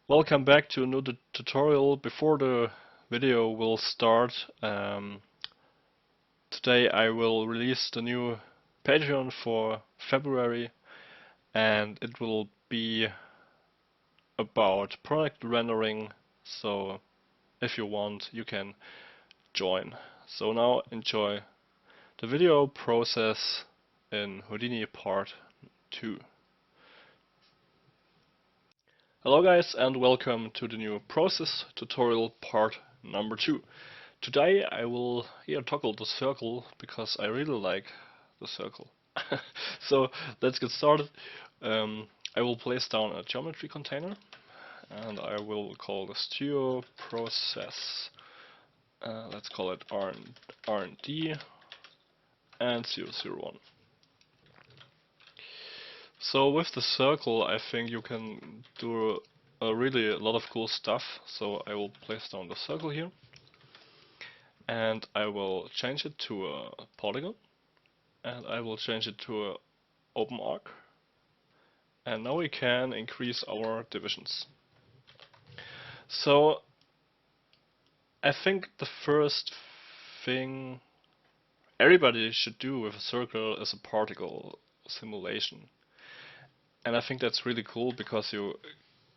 Welcome back to another tutorial. Before the video will start, today I will release the new Patreon for February, and it will be about product rendering, so if you want you can join. So now enjoy the video process in Houdini part 2. Hello guys, and welcome to the new process tutorial part number 2. Today I will toggle the circle because I really like the circle. So let's get started. I will place down a geometry container and I will call the studio process. Let's call it R&D and 001. So with the circle I think you can do really a lot of cool stuff. So I will place down the circle here and I will change it to a polygon and I will change it to an open arc, and now we can increase our divisions. So I think the first thing everybody should do with a circle is a particle simulation. And I think that's really cool because you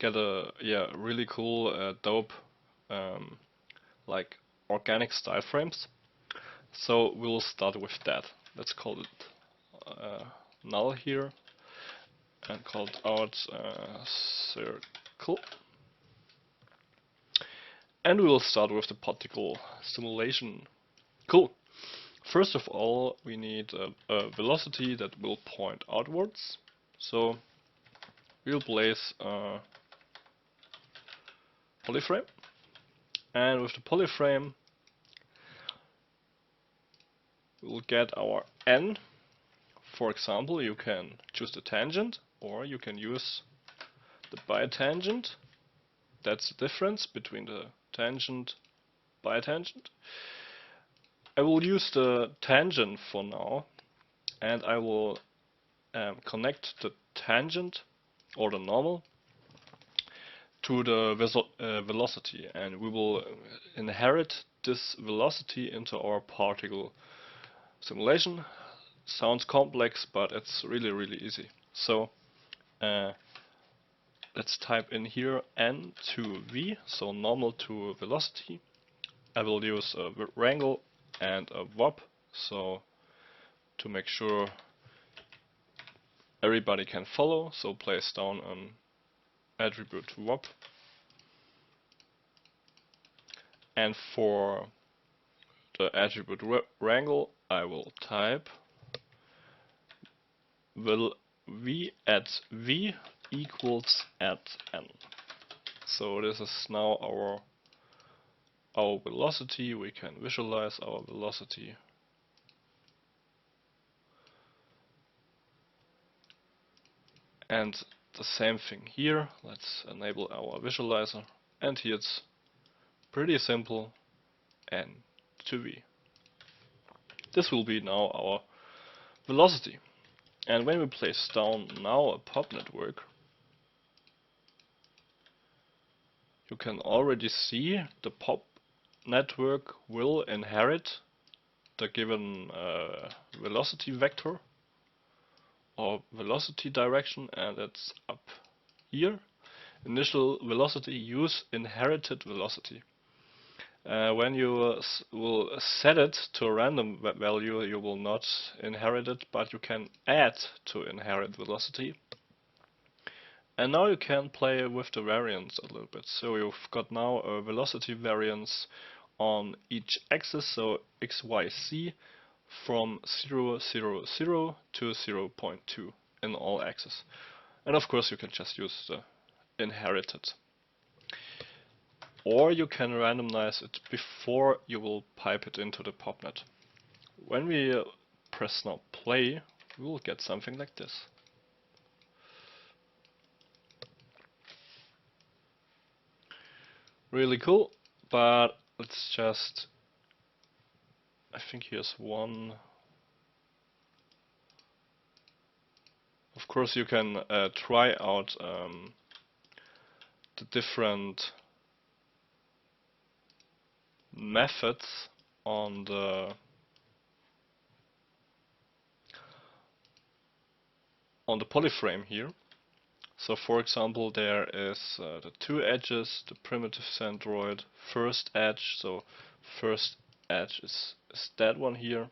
get a really cool dope like organic style frames. So we'll start with that. Let's call it null here and call it out circle. And we will start with the particle simulation. Cool. First of all, we need a velocity that will point outwards. So we'll place a polyframe, and with the polyframe we'll get our n. For example, you can choose the tangent or you can use the biotangent. That's the difference between the tangent biotangent. I will use the tangent for now, and I will connect the tangent or the normal to the velocity, and we will inherit this velocity into our particle simulation. Sounds complex, but it's really easy. So let's type in here n to v, so normal to velocity. I will use a wrangle and a wop, so to make sure everybody can follow, so place down an attribute wop. And for the attribute wrangle I will type will v at v equals at n. So this is now our velocity. We can visualize our velocity. And the same thing here. Let's enable our visualizer, and here it's pretty simple, n to v. This will be now our velocity. And when we place down now a pop network, you can already see the pop network will inherit the given velocity vector or velocity direction, and it's up here. Initial velocity, use inherited velocity. When you will set it to a random value, you will not inherit it, but you can add to inherit velocity. And now you can play with the variance a little bit. So you've got now a velocity variance on each axis, so x, y, z, from 0, 0, 0 to 0.2 in all axes. And of course you can just use the inherited. Or you can randomize it before you will pipe it into the popnet. When we press now play, we will get something like this. Really cool, but let's just, I think here's one. Of course you can try out the different methods on the polyframe here. So for example, there is the two edges, the primitive centroid, first edge. So first edge is that one here.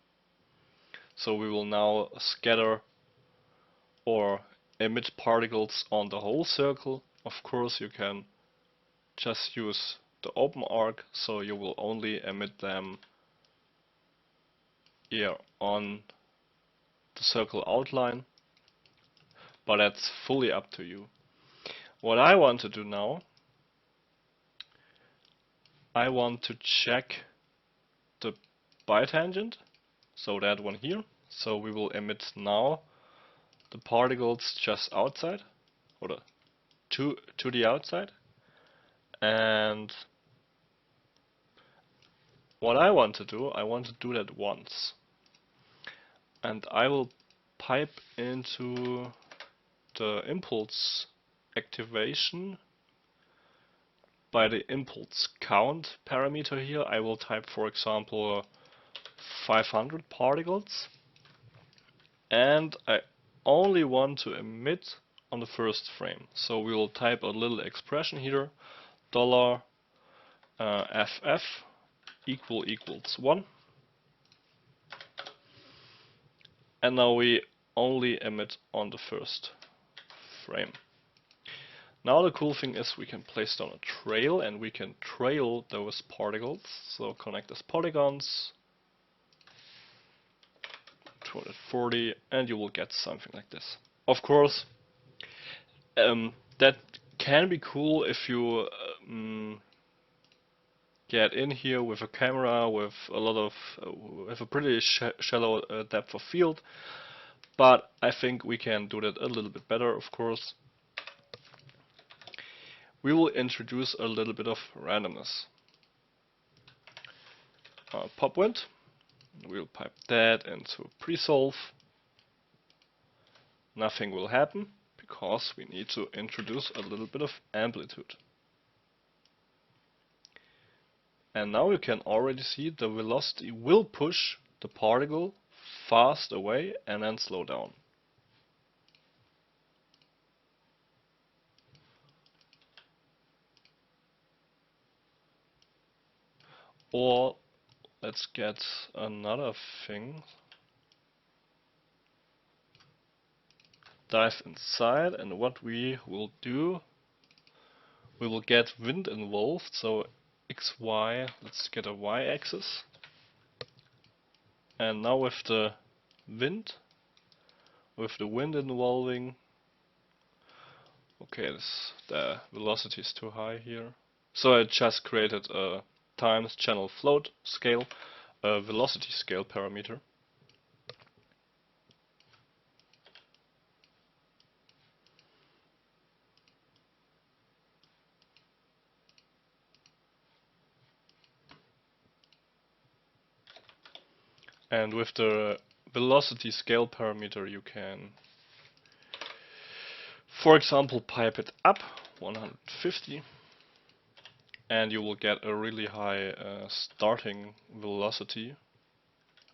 So we will now scatter or emit particles on the whole circle. Of course, you can just use the open arc, so you will only emit them here on the circle outline, but that's fully up to you. What I want to do now, I want to check the bitangent, so that one here. So we will emit now the particles just outside, or to the outside. And what I want to do that once. And I will pipe into the impulse activation by the impulse count parameter here. I will type, for example, 500 particles, and I only want to emit on the first frame. So we will type a little expression here, $FF equals 1, and now we only emit on the first frame. Now the cool thing is we can place down a trail, and we can trail those particles. So connect as polygons, 240, and you will get something like this. Of course, that can be cool if you get in here with a camera with a lot of with a pretty shallow depth of field, but I think we can do that a little bit better. Of course, we will introduce a little bit of randomness. Pop wind, we'll pipe that into pre-solve. Nothing will happen because we need to introduce a little bit of amplitude. And now you can already see the velocity will push the particle fast away and then slow down. Or let's get another thing. Dive inside, and what we will do, we will get wind involved. So XY, let's get a Y-axis. And now with the wind involving, okay, the velocity is too high here. So I just created a times channel float scale, a velocity scale parameter. And with the velocity scale parameter you can, for example, pipe it up 150, and you will get a really high starting velocity,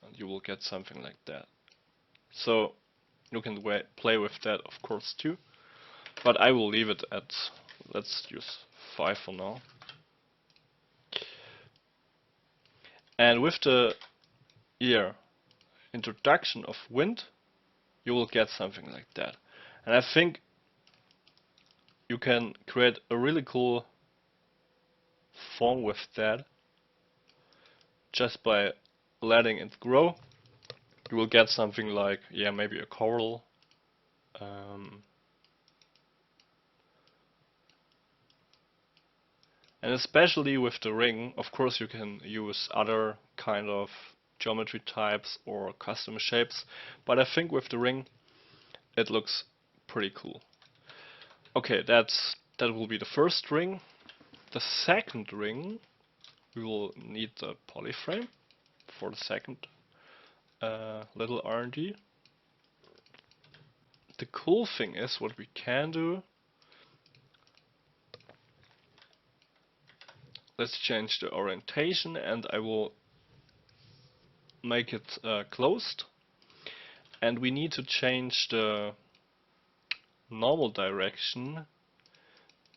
and you will get something like that. So you can play with that, of course, too, but I will leave it at, let's use 5 for now. And with the introduction of wind, you will get something like that. And I think you can create a really cool form with that just by letting it grow. You will get something like, yeah, maybe a coral. And especially with the ring, of course you can use other kind of geometry types or custom shapes, but I think with the ring it looks pretty cool. Okay, that will be the first ring. The second ring, we will need the polyframe for the second little RNG. The cool thing is what we can do, let's change the orientation, and I will make it closed. And we need to change the normal direction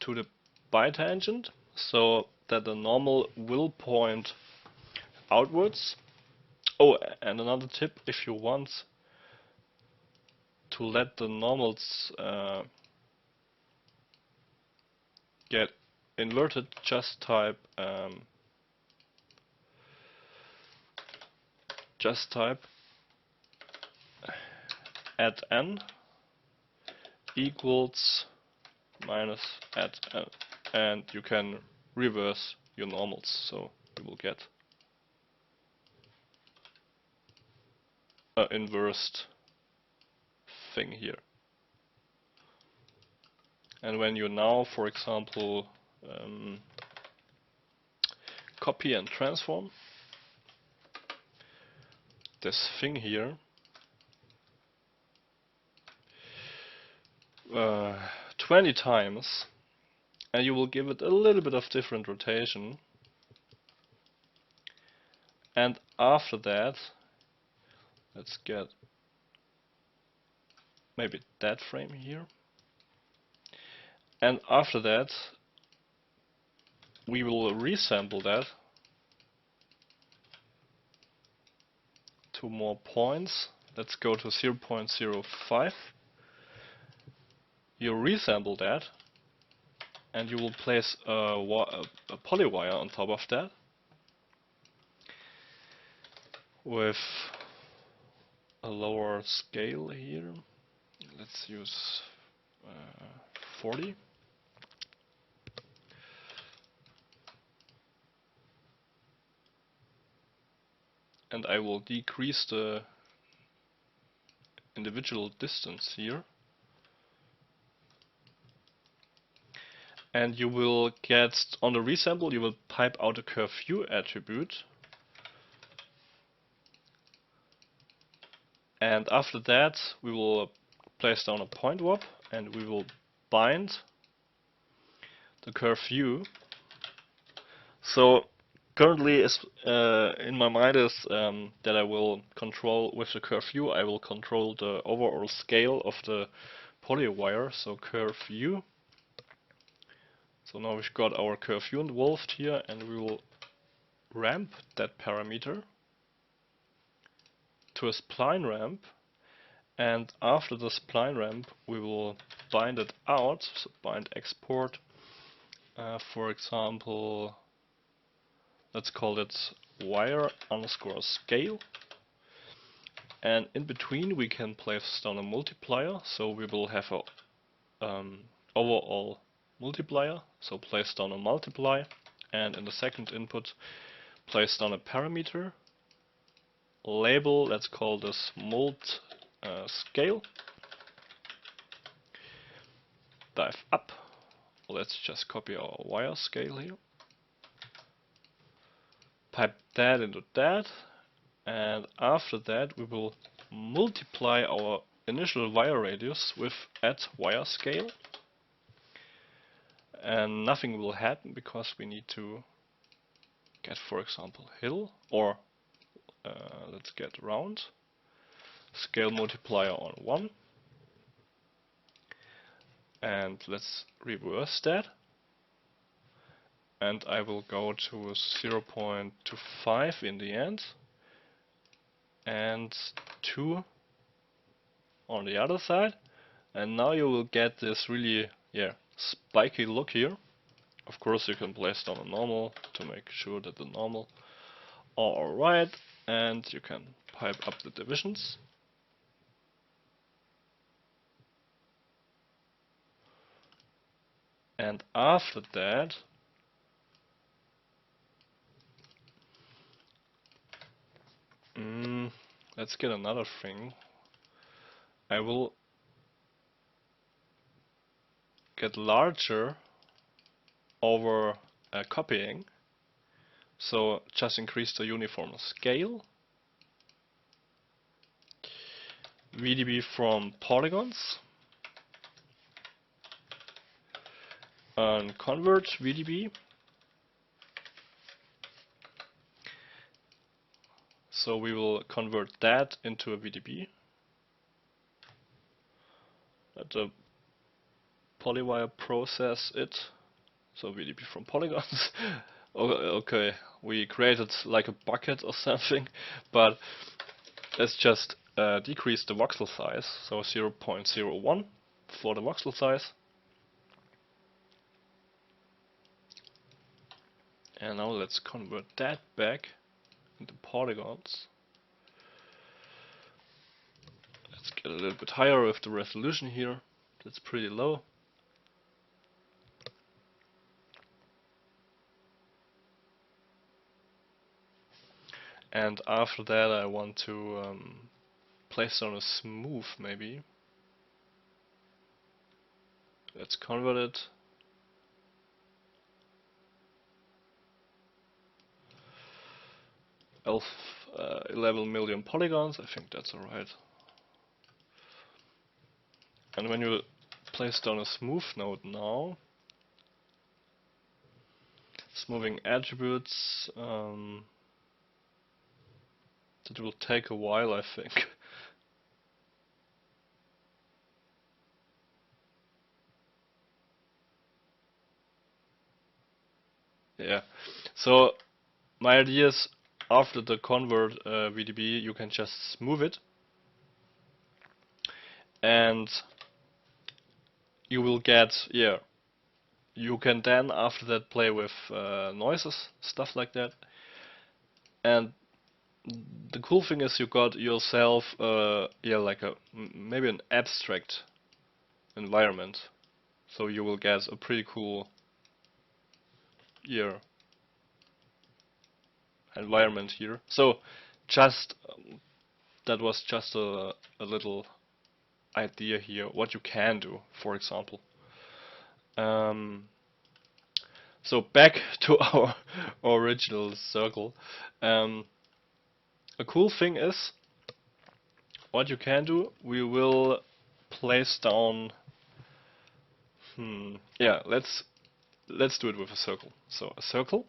to the bitangent, so that the normal will point outwards. Oh, and another tip, if you want to let the normals get inverted, just type add n equals minus add n, and you can reverse your normals, so you will get an inversed thing here. And when you now, for example, copy and transform this thing here 20 times, and you will give it a little bit of different rotation, and after that, let's get maybe that frame here, and after that we will resample that to more points. Let's go to 0.05. You resample that, and you will place a polywire on top of that with a lower scale here. Let's use 40. And I will decrease the individual distance here. And you will get, on the resample, you will pipe out a curve view attribute. And after that, we will place down a point warp, and we will bind the curve view. So currently, in my mind is that I will control, with the curve view, I will control the overall scale of the polywire. So curve view. So now we've got our curve view involved here, and we will ramp that parameter to a spline ramp, and after the spline ramp we will bind it out, so bind export, for example, let's call it wire underscore scale, and in between we can place down a multiplier, so we will have a overall multiplier, so place down a multiply, and in the second input place down a parameter, label, let's call this mult scale, dive up, let's just copy our wire scale here, pipe that into that, and after that we will multiply our initial wire radius with add wire scale, and nothing will happen because we need to get, for example, hill, or let's get round, scale multiplier on 1, and let's reverse that, and I will go to 0.25 in the end, and 2 on the other side, and now you will get this really spiky look here. Of course you can place down a normal to make sure that the normal are alright, and you can pipe up the divisions. And after that let's get another thing. I will get larger over copying, so just increase the uniform scale, VDB from polygons, and convert VDB, So we will convert that into a VDB. Let the Polywire process it. So VDB from polygons. Okay, we created like a bucket or something, but let's just decrease the voxel size. So 0.01 for the voxel size. And now let's convert that back into polygons. Let's get a little bit higher with the resolution here. That's pretty low. And after that I want to place on a smooth maybe. Let's convert it. Elf, 11 million polygons, I think that's alright. And when you place down a smooth node now, smoothing attributes, that will take a while, I think. Yeah, so my idea is after the convert VDB you can just smooth it and you will get, yeah, you can then after that play with noises, stuff like that. And the cool thing is you got yourself yeah, like a maybe an abstract environment, so you will get a pretty cool, yeah, environment here. So just that was just a little idea here what you can do, for example. So back to our original circle. A cool thing is what you can do, we will place down, yeah, let's do it with a circle. So a circle,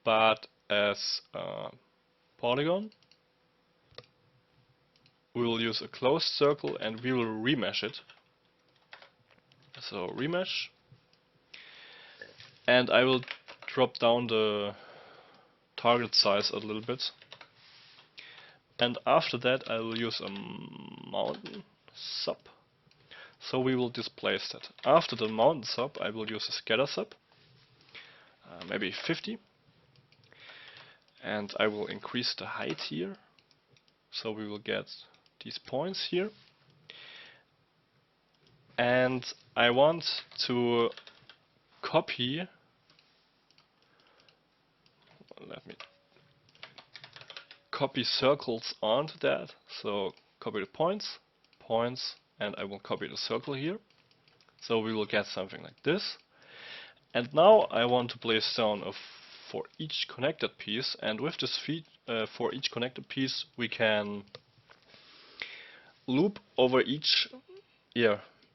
but as a polygon. We will use a closed circle and we will remesh it. So remesh, and I will drop down the target size a little bit. And after that I will use a mountain sub. So we will displace that. After the mountain sub I will use a scatter sub, maybe 50. And I will increase the height here. So we will get these points here. And I want to copy, let me copy circles onto that. So copy the points, and I will copy the circle here. So we will get something like this. And now I want to place down a for each connected piece, and with this feed for each connected piece we can loop over each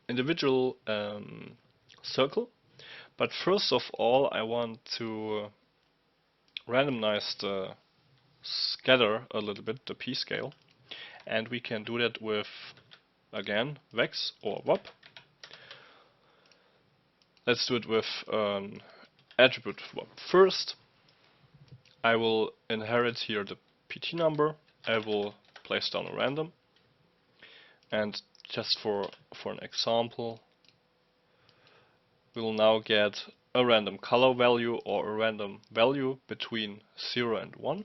individual circle. But first of all I want to randomize the scatter a little bit, the p-scale, and we can do that with, again, vex or wop. Let's do it with an attribute wop. First I will inherit here the pt number. I will place down a random, and just for an example we will now get a random color value or a random value between 0 and 1.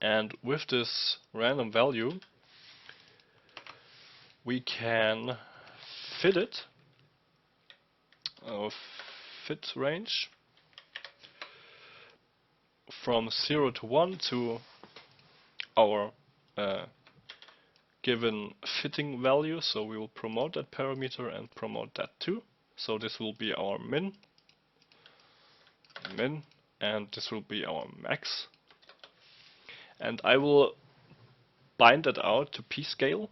And with this random value we can fit it, fit range from 0 to 1 to our given fitting value. So we will promote that parameter and promote that too. So this will be our min, and this will be our max. And I will bind that out to p-scale.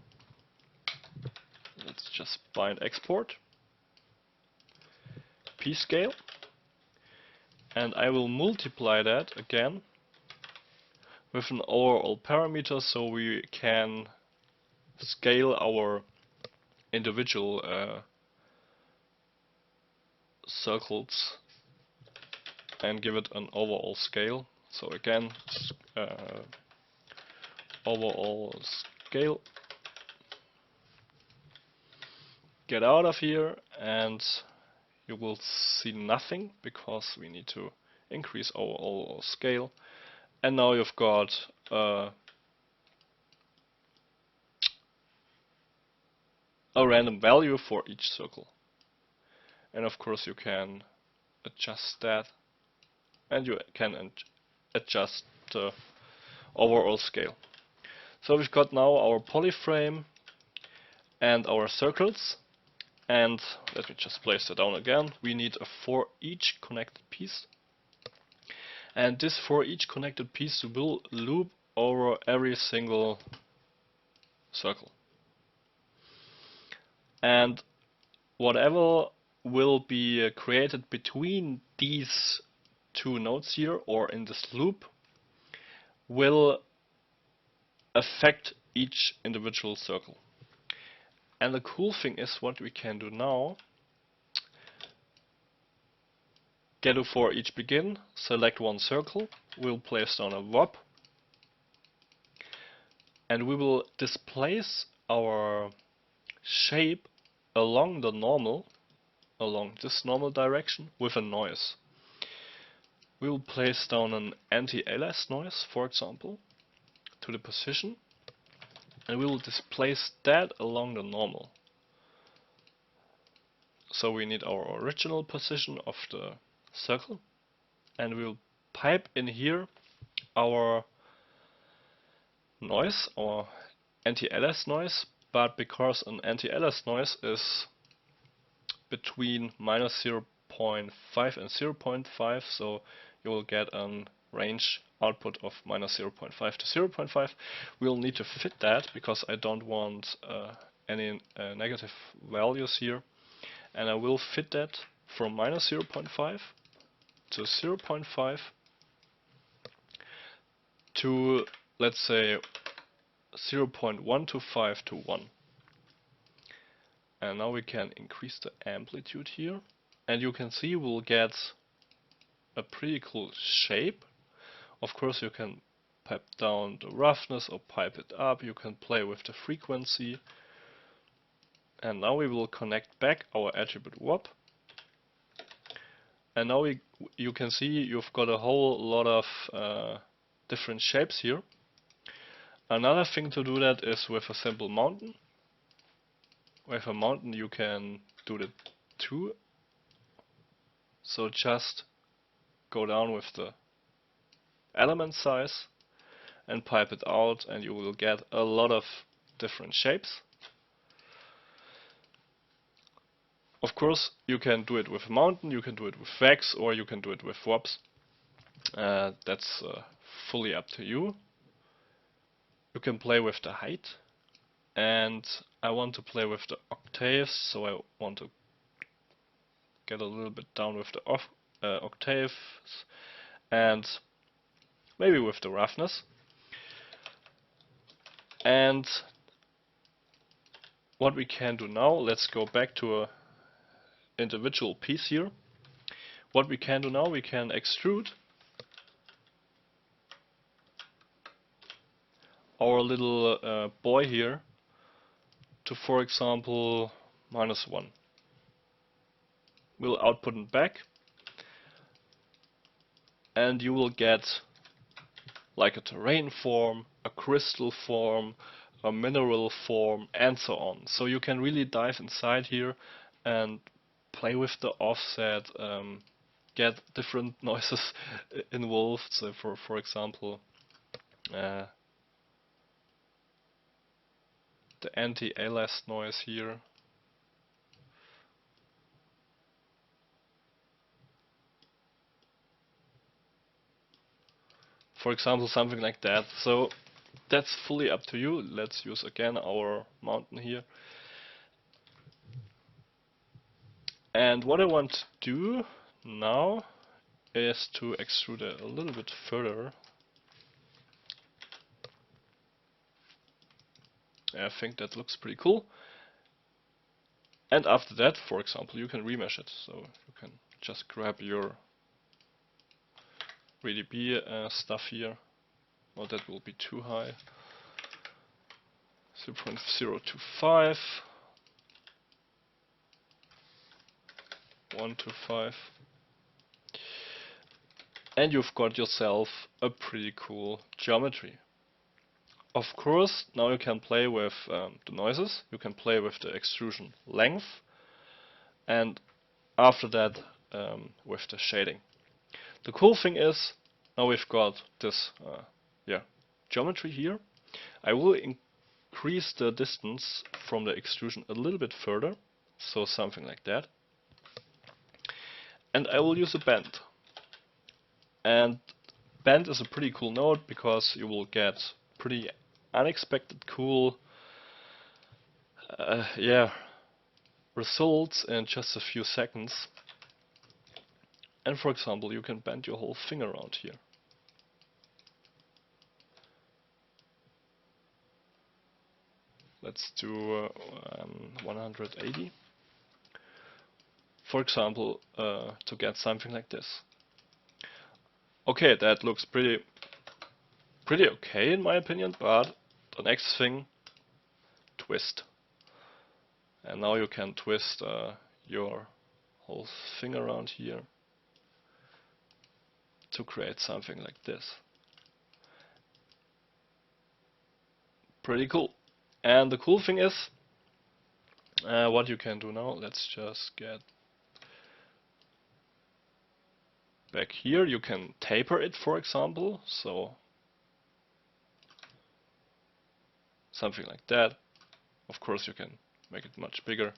Let's just bind export p-scale, and I will multiply that again with an overall parameter, so we can scale our individual circles and give it an overall scale. So again, overall scale. Get out of here and you will see nothing because we need to increase our overall scale. And now you've got a random value for each circle. And of course you can adjust that, and you can adjust the overall scale. So we've got now our polyframe and our circles, and let me just place that down again. We need a for each connected piece, and this for each connected piece will loop over every single circle. And whatever will be created between these two nodes here, or in this loop, will affect each individual circle. And the cool thing is what we can do now. Get a for each begin, select one circle, we'll place down a VOP, and we will displace our shape along the normal, along this normal direction with a noise. We will place down an anti-alias noise, for example, to the position, and we will displace that along the normal. So we need our original position of the circle, and we'll pipe in here our noise, our anti-alias noise, but because an anti-alias noise is between -0.5 and 0.5, so you will get a range output of -0.5 to 0.5. We'll need to fit that because I don't want any negative values here, and I will fit that from -0.5 to 0.5 to, let's say, 0.125 to 1. And now we can increase the amplitude here, and you can see we'll get a pretty cool shape. Of course you can pipe down the roughness or pipe it up, you can play with the frequency. And now we will connect back our attribute WOP. And now you can see you've got a whole lot of different shapes here. Another thing to do that is with a simple mountain. With a mountain you can do that too. So just go down with the element size and pipe it out, and you will get a lot of different shapes. Of course you can do it with a mountain, you can do it with wax, or you can do it with WOPs. That's fully up to you. You can play with the height, and I want to play with the octaves, so I want to get a little bit down with the octaves and maybe with the roughness. And what we can do now, let's go back to a individual piece here. What we can do now, we can extrude our little boy here to, for example, -1. We'll output it back, and you will get like a terrain form, a crystal form, a mineral form, and so on. So you can really dive inside here and play with the offset, get different noises involved. So for example, the anti-alias noise here. For example, something like that. So that's fully up to you. Let's use again our mountain here. And what I want to do now is to extrude it a little bit further. I think that looks pretty cool. And after that, for example, you can remesh it. So you can just grab your VDB stuff here. Oh, that will be too high. 0.025, 125. And you've got yourself a pretty cool geometry. Of course, now you can play with the noises, you can play with the extrusion length, and after that with the shading. The cool thing is, now we've got this geometry here. I will increase the distance from the extrusion a little bit further, so something like that. And I will use a bend. And bend is a pretty cool node because you will get pretty unexpected cool results in just a few seconds. And for example, you can bend your whole thing around here. Let's do 180. For example, to get something like this. Okay, that looks pretty okay in my opinion, but the next thing, twist. And now you can twist your whole thing around here to create something like this. Pretty cool. And the cool thing is, what you can do now, let's just get back here. You can taper it, for example, so something like that. Of course you can make it much bigger.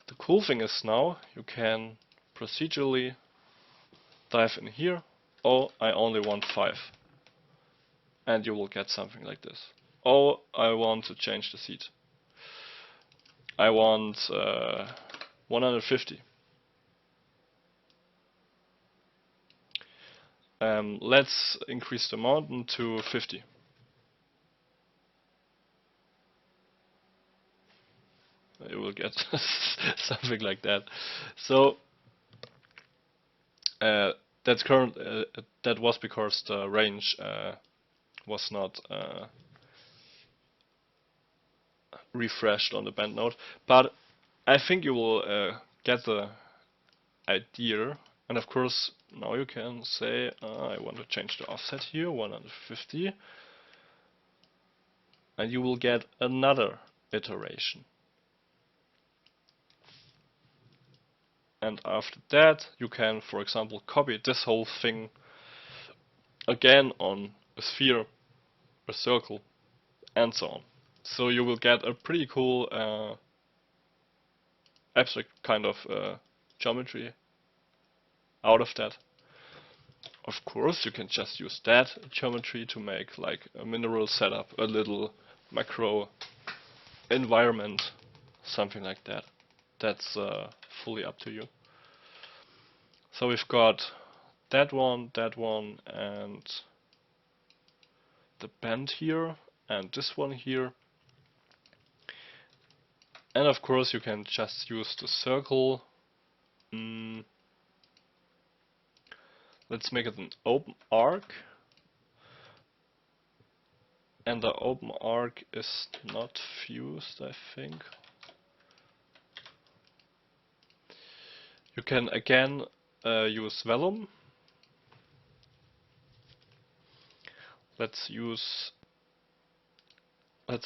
The cool thing is now you can procedurally dive in here. Oh, I only want 5. And you will get something like this. Oh, I want to change the seat. I want 150. Let's increase the mountain to 50. You will get something like that. So that's current. That was because the range was not refreshed on the band node, but I think you will get the idea. And of course, now you can say I want to change the offset here, 150, and you will get another iteration. And after that, you can, for example, copy this whole thing again on a sphere, a circle, and so on. So you will get a pretty cool abstract kind of geometry out of that. Of course, you can just use that geometry to make like a mineral setup, a little macro environment, something like that. That's fully up to you. So we've got that one, and the bend here, and this one here. And of course you can just use the circle. Let's make it an open arc. And the open arc is not fused, I think. You can again use Vellum. Let's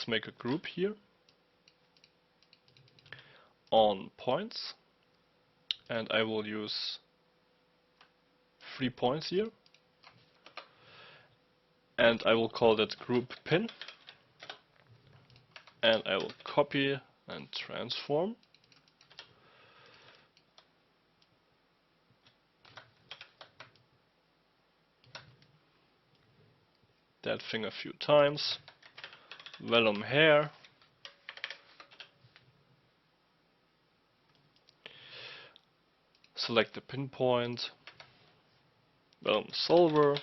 make a group here on points, and I will use 3 points here, and I will call that group pin, and I will copy and transform. That thing a few times. Vellum hair. Select the pinpoint. Vellum solver.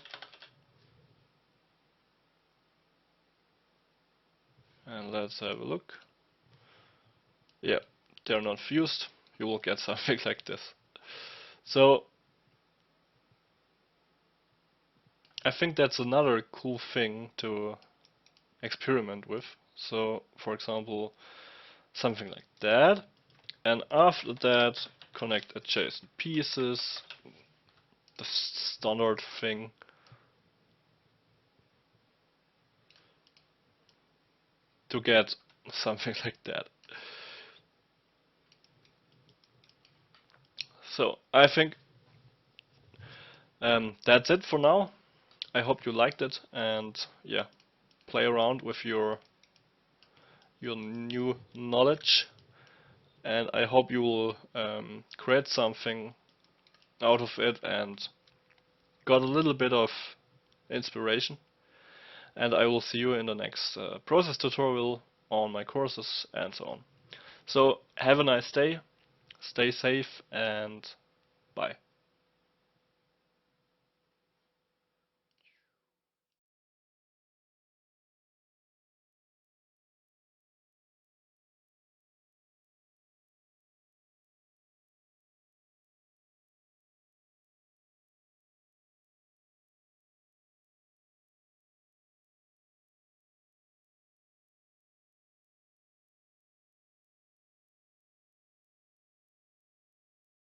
let's have a look. Yeah, they're not fused. You will get something like this. So I think that's another cool thing to experiment with. So for example, something like that, and after that connect adjacent pieces, the standard thing. To get something like that. So I think that's it for now. I hope you liked it, and yeah, play around with your new knowledge, and I hope you will create something out of it and got a little bit of inspiration. And I will see you in the next process tutorial on my courses and so on. So have a nice day, stay safe, and bye.